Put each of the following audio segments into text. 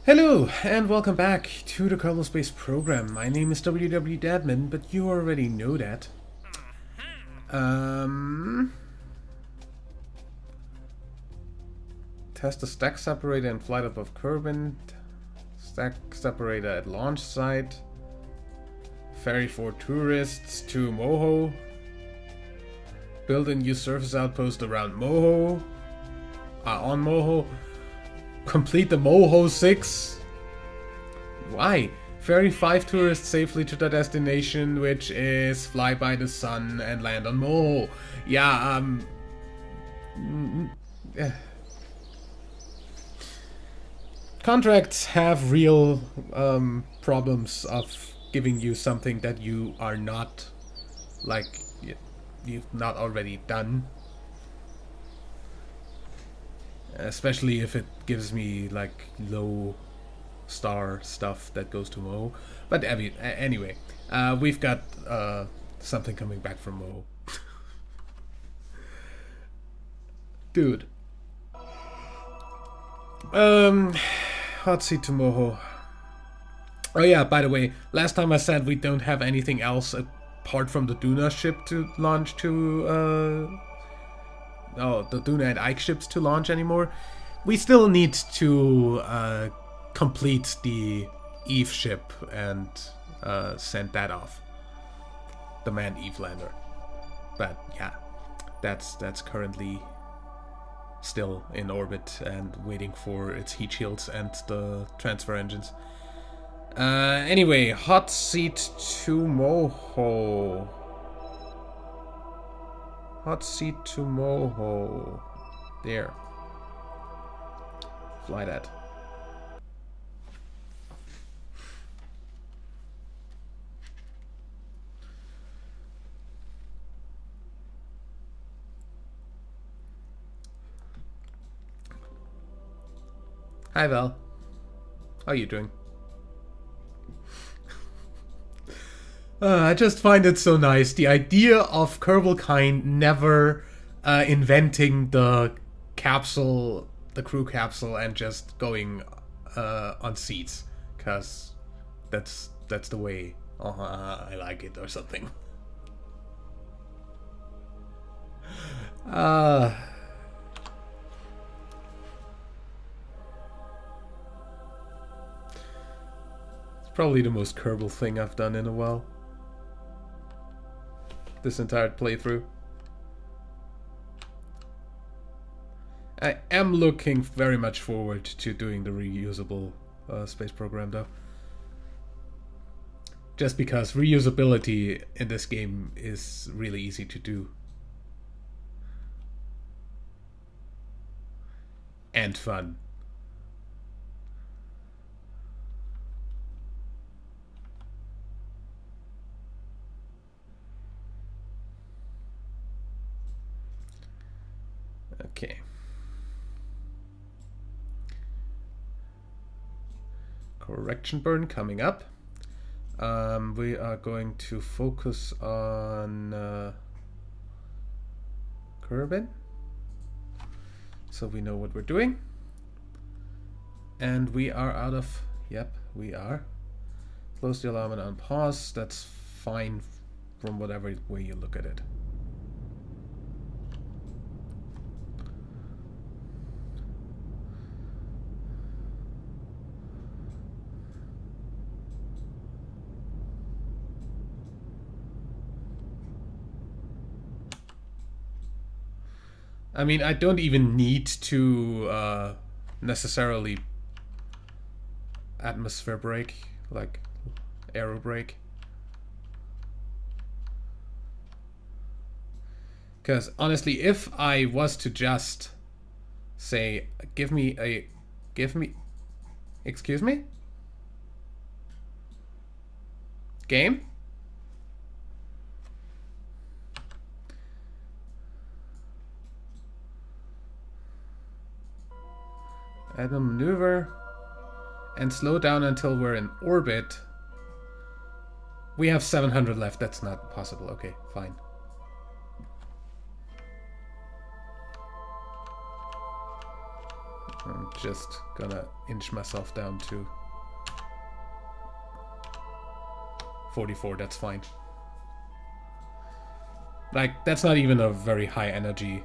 Hello, and welcome back to the Kerbal Space program. My name is WW but you already know that. Test the stack separator in flight above Kerbal. Stack separator at launch site. Ferry for tourists to Moho. Build a new surface outpost around Moho. On Moho. Complete the Moho 6. Why? Ferry 5 tourists safely to their destination, which is fly by the sun and land on Moho. Yeah, Contracts have real problems of giving you something that you are not, like, you've not already done. Especially if it gives me like low star stuff that goes to Moho. But anyway, we've got something coming back from Moho. Dude. Hot seat to Moho. Oh yeah, by the way, last time I said we don't have anything else apart from the Duna ship to launch to the Duna and Ike ships to launch anymore. We still need to complete the Eve ship and send that off. The manned Eve lander. But yeah, that's currently still in orbit and waiting for its heat shields and the transfer engines. Anyway, hot seat to Moho. Hot seat to Moho. There. Fly that. Hi Val. How are you doing? I just find it so nice. The idea of Kerbal kind never inventing the capsule, the crew capsule, and just going on seats, cause that's the way I like it, or something. It's probably the most Kerbal thing I've done in a while. This entire playthrough. I am looking very much forward to doing the reusable space program though. Just because reusability in this game is really easy to do. And fun. Okay. Correction burn coming up. We are going to focus on Kerbal, so we know what we're doing. And we are out of... Yep, we are. Close the alarm and unpause. That's fine from whatever way you look at it. I mean, I don't even need to necessarily atmosphere brake, like aero brake. Because honestly, if I was to just say, excuse me? Game? Add a maneuver and slow down until we're in orbit. We have 700 left. That's not possible. Okay, fine. And just gonna inch myself down to 44, that's fine. Like, that's not even a very high energy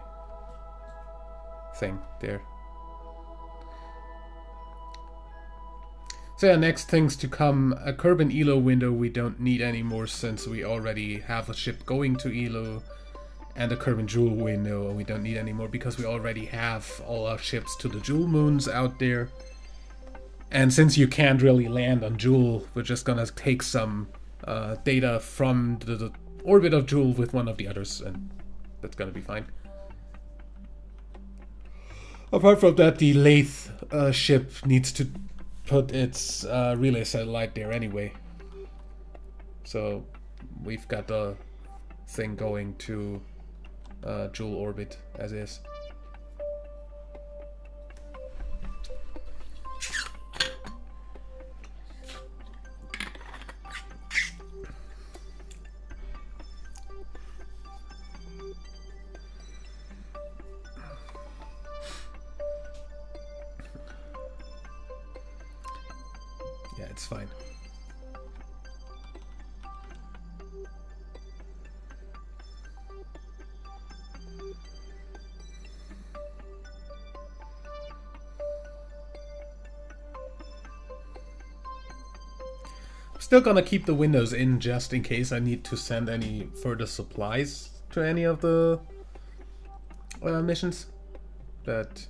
thing there. So yeah, next things to come. A Kerbal Elo window we don't need anymore since we already have a ship going to Elo. And a Kerbal Jewel window we don't need anymore because we already have all our ships to the Jewel moons out there. And since you can't really land on Jewel, we're just gonna take some data from the orbit of Jewel with one of the others, and that's gonna be fine. Apart from that, the Lathe ship needs to put its relay satellite there anyway. So we've got the thing going to Jewel orbit as is. Yeah, it's fine. Still gonna keep the windows in just in case I need to send any further supplies to any of the missions, but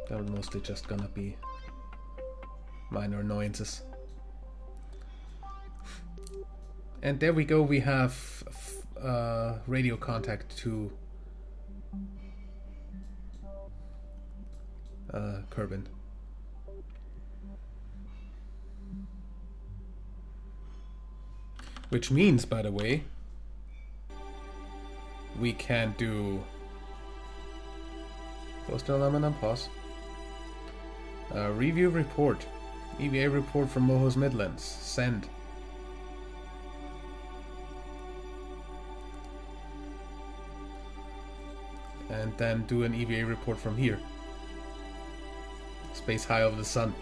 they're mostly just gonna be minor annoyances. And there we go, we have radio contact to Kerbal. Which means, by the way, we can do post element and pause. Review report. EVA report from Moho's Midlands. Send. And then do an EVA report from here. Space high over the sun.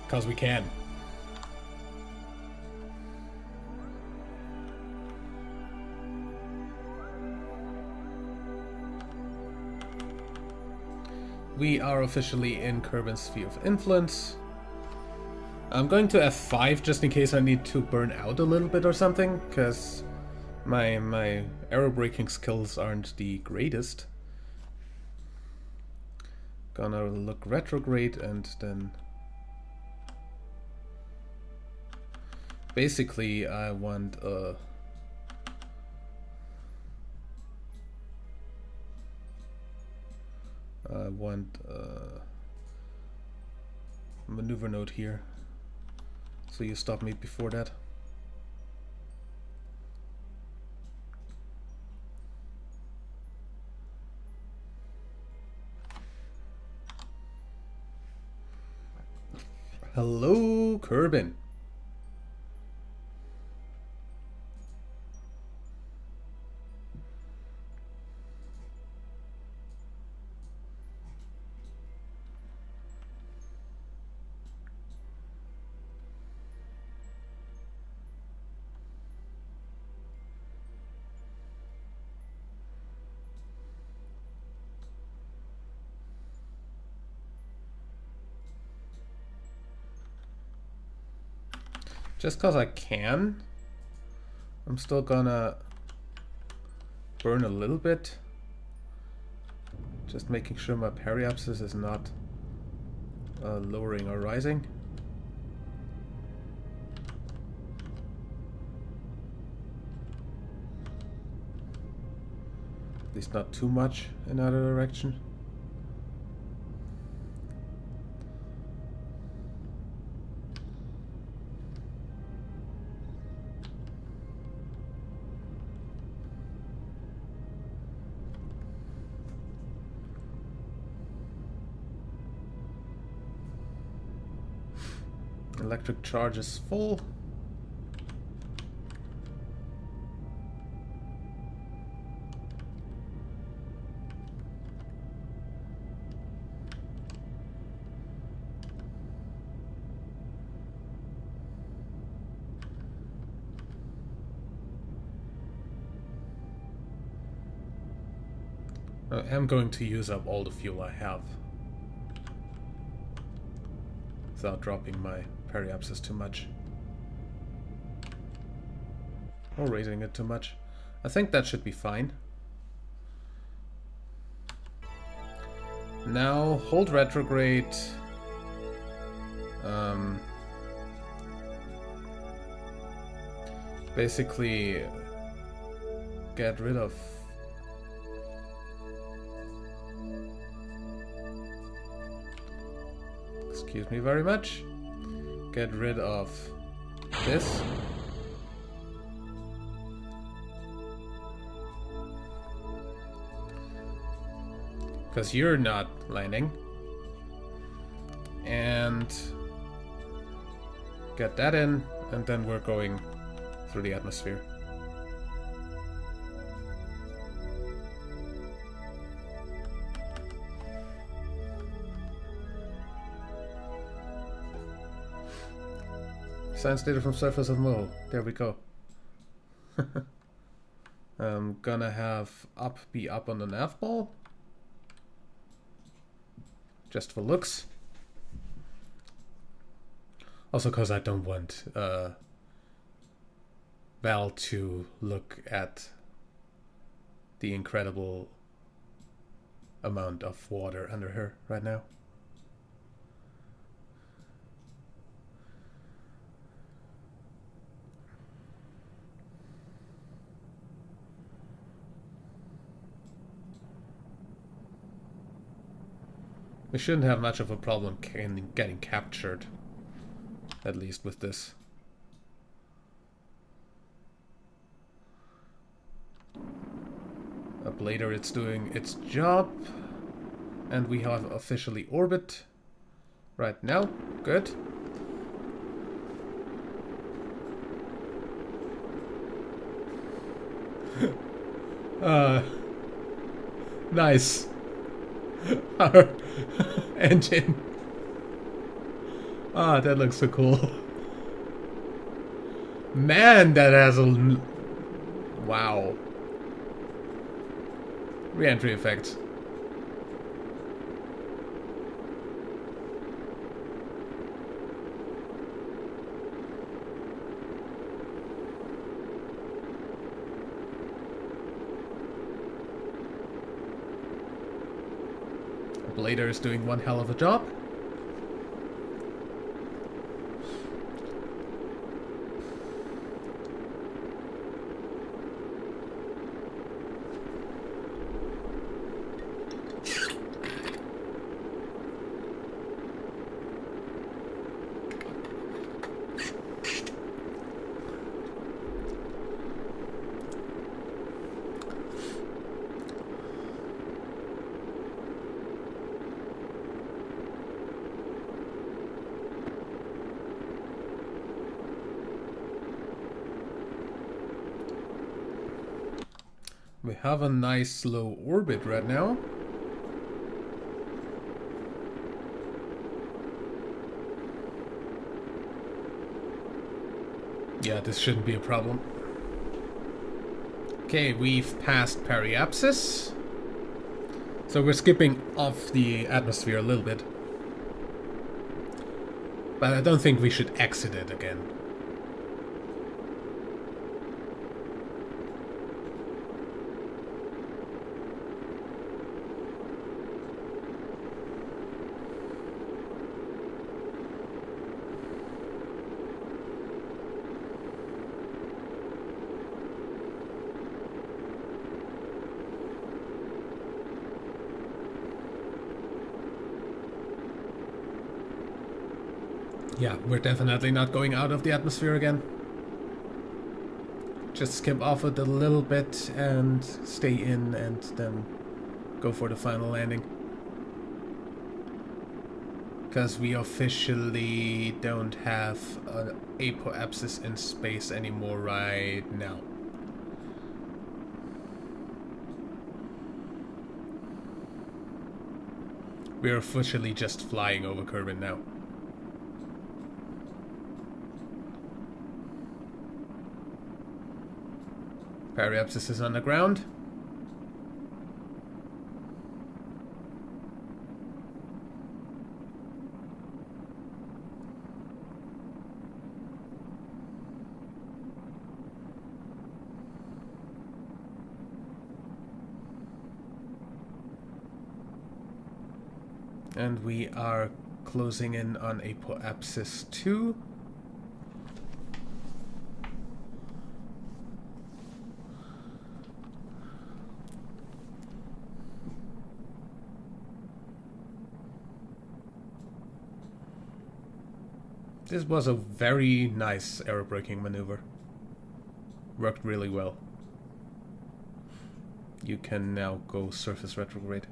Because we can. We are officially in Kerbal's sphere of influence. I'm going to F5 just in case I need to burn out a little bit or something, because my arrow braking skills aren't the greatest. Gonna look retrograde and then basically I want maneuver node here, so you stop me before that. Hello, Kerbal. Just cause I can, I'm still gonna burn a little bit. Just making sure my periapsis is not lowering or rising. At least not too much in either direction. Electric charge is full. I am going to use up all the fuel I have without dropping my periapsis too much. Or raising it too much. I think that should be fine. Now, hold retrograde. Basically, get rid of... Excuse me very much. Get rid of this. Because you're not landing. And get that in, and then we're going through the atmosphere. Science data from surface of Moho. There we go. I'm gonna have up be up on the nav ball. Just for looks. Also because I don't want Val to look at the incredible amount of water under her right now. We shouldn't have much of a problem getting captured, at least with this. Up later it's doing its job, and we have officially orbit right now. Good. Nice. Our engine. Ah, that looks so cool. Man, that has a... Wow. Re-entry effects. Blader is doing one hell of a job. We have a nice low orbit right now. Yeah, this shouldn't be a problem. Okay, we've passed periapsis. So we're skipping off the atmosphere a little bit. But I don't think we should exit it again. Yeah, we're definitely not going out of the atmosphere again. Just skip off it a little bit and stay in and then go for the final landing. Because we officially don't have an apoapsis in space anymore right now. We're officially just flying over Kerbal now. Periapsis is on the ground. And we are closing in on apoapsis 2. This was a very nice aerobraking maneuver. Worked really well. You can now go surface retrograde.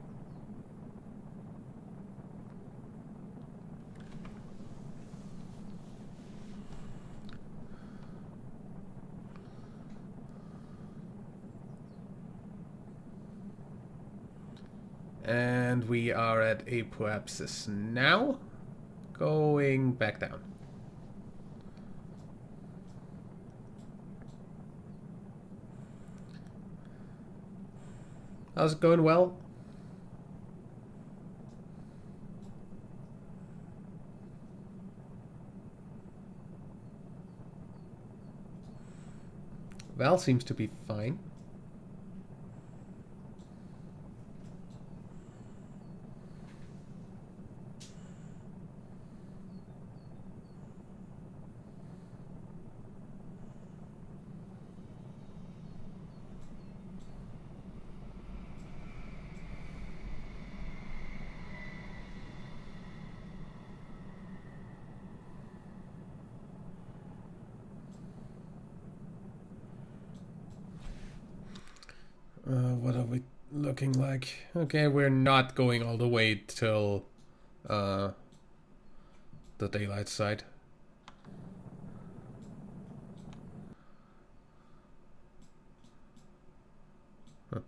And we are at apoapsis now. Going back down. How's it going? Well? Val seems to be fine. What are we looking like? Okay, we're not going all the way till the daylight side. Huh.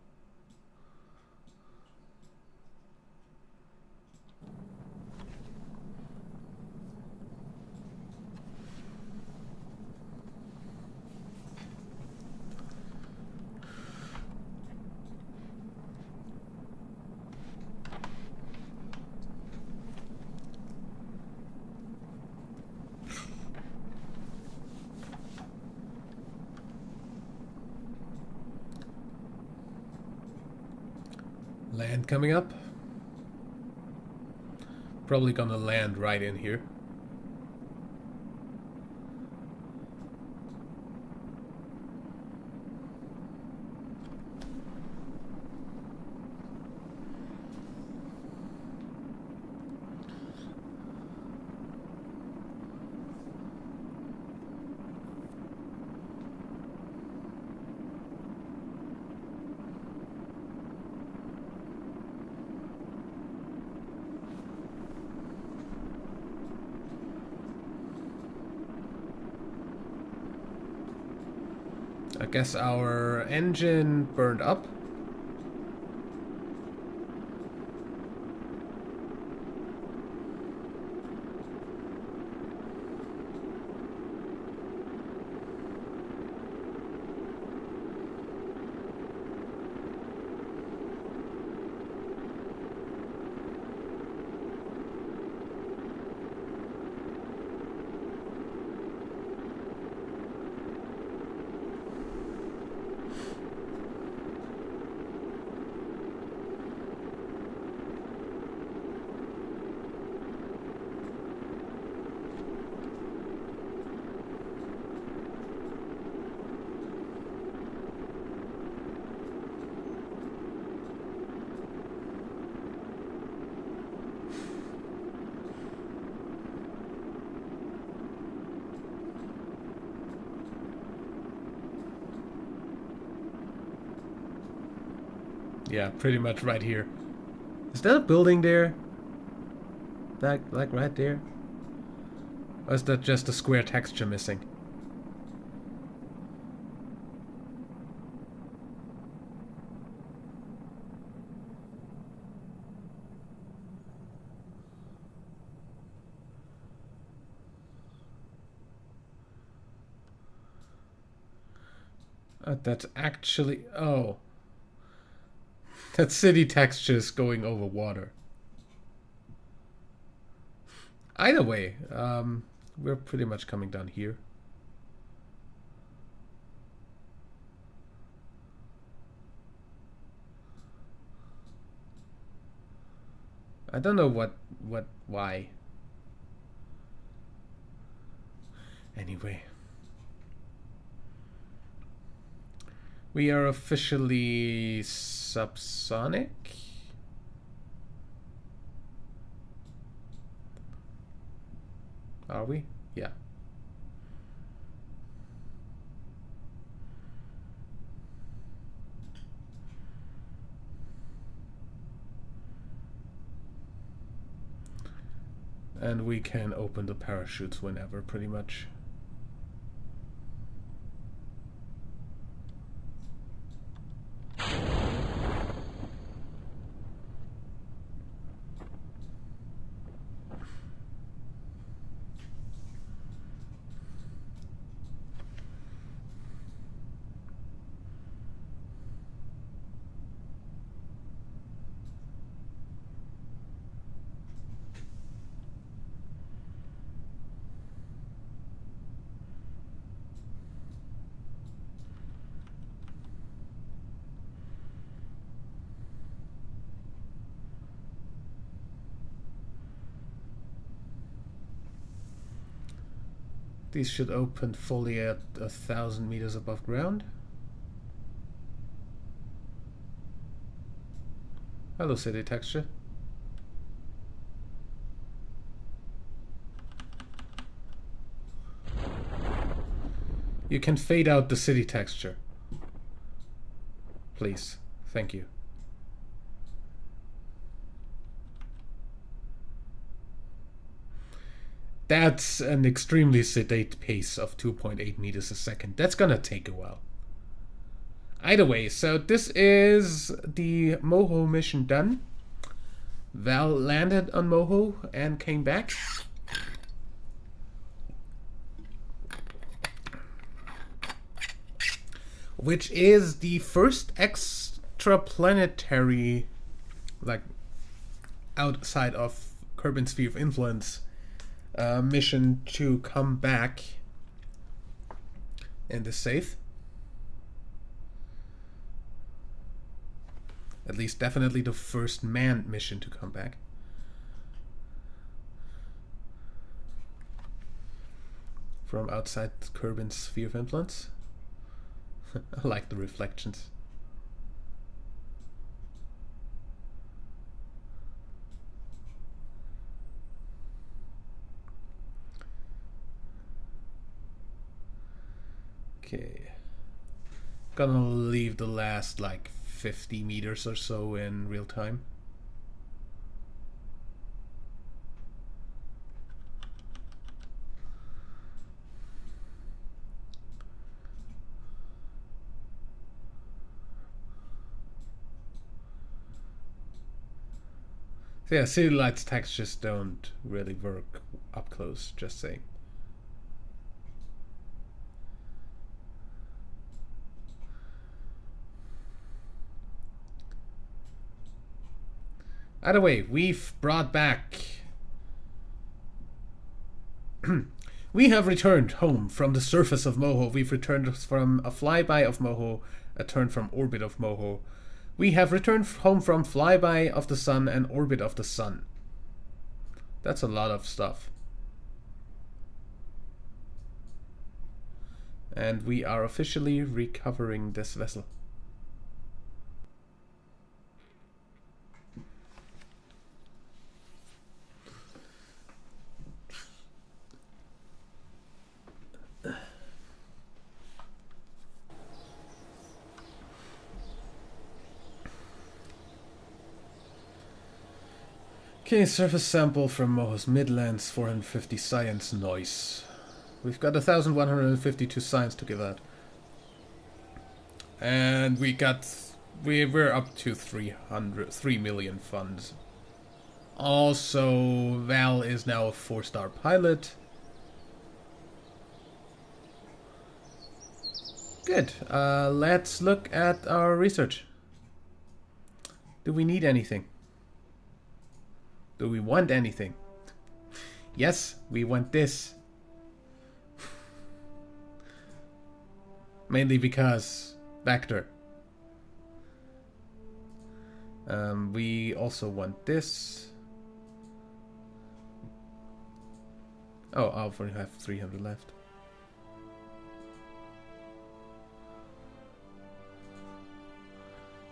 Land coming up. Probably gonna land right in here. I guess our engine burned up. Yeah, pretty much right here. Is that a building there? Like right there? Or is that just a square texture missing? That's actually... Oh. That city texture is going over water. Either way, we're pretty much coming down here. I don't know why. Anyway. We are officially subsonic. Are we? Yeah. And we can open the parachutes whenever, pretty much. These should open fully at 1,000 meters above ground. Hello, city texture. You can fade out the city texture. Please. Thank you. That's an extremely sedate pace of 2.8 meters a second. That's gonna take a while. Either way, so this is the Moho mission done. Val landed on Moho and came back. Which is the first extraplanetary, like, outside of Kerbal Sphere of Influence mission to come back in the safe. At least definitely the first manned mission to come back. From outside Kerbal Sphere of Influence. I like the reflections. Okay. Gonna leave the last like 50 meters or so in real time. So yeah, city lights textures don't really work up close, just saying. Either way, we've brought back... We have returned home from the surface of Moho. We've returned from a flyby of Moho, a turn from orbit of Moho. We have returned home from flyby of the sun and orbit of the sun. That's a lot of stuff. And we are officially recovering this vessel. Okay, surface sample from Moho's Midlands, 450 science noise. We've got 1,152 science to give out. And we're up to 3 million funds. Also, Val is now a 4-star pilot. Good. Let's look at our research. Do we need anything? Do we want anything? Yes, we want this. Mainly because Vector. We also want this. Oh, I'll only have 300 left.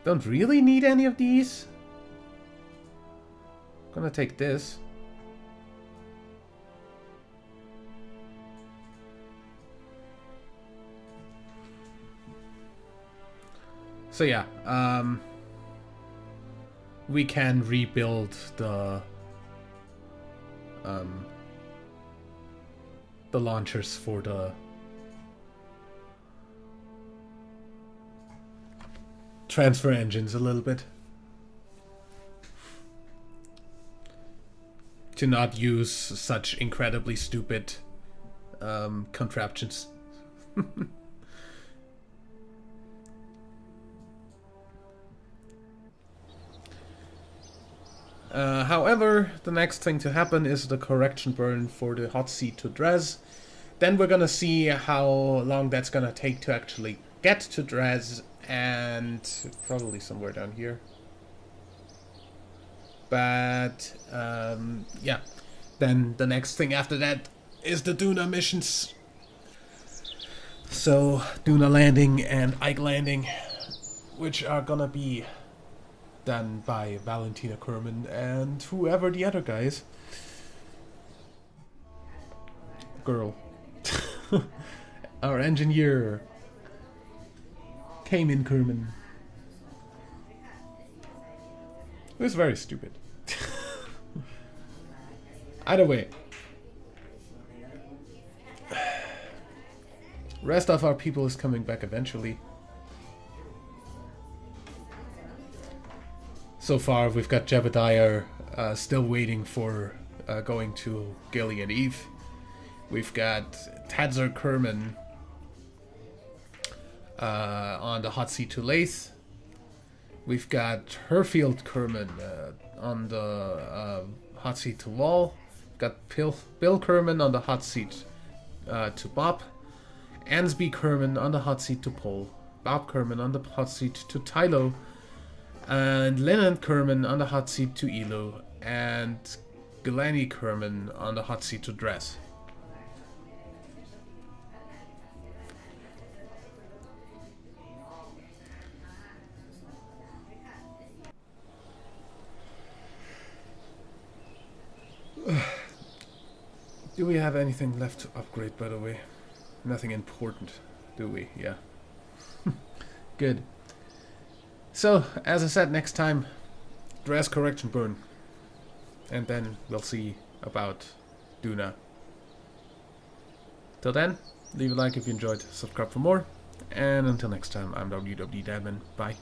Don't really need any of these. Gonna take this. So yeah, we can rebuild the launchers for the transfer engines a little bit to not use such incredibly stupid contraptions. However, the next thing to happen is the correction burn for the hot seat to Dres. Then we're gonna see how long that's gonna take to actually get to Dres, and probably somewhere down here. But yeah, then the next thing after that is the Duna missions. So Duna landing and Ike landing, which are gonna be done by Valentina Kerman and whoever the other guy is. Girl. Our engineer came in Kerman. It was very stupid. Either way. Rest of our people is coming back eventually. So far, we've got Jebediah still waiting for going to Gilly and Eve. We've got Tadzar Kerman on the hot seat to Lath. We've got Herfield Kerman on the hot seat to Wall. We've got Bill Kerman on the hot seat to Bob. Ansby Kerman on the hot seat to Paul. Bob Kerman on the hot seat to Tylo. And Lennon Kerman on the hot seat to Elo, and Glennie Kerman on the hot seat to Dress. Do we have anything left to upgrade, by the way? Nothing important, do we? Yeah. Good. So, as I said, next time, Dress correction burn. And then we'll see about Duna. Till then, leave a like if you enjoyed, subscribe for more, and until next time, I'm WWDadman. Bye.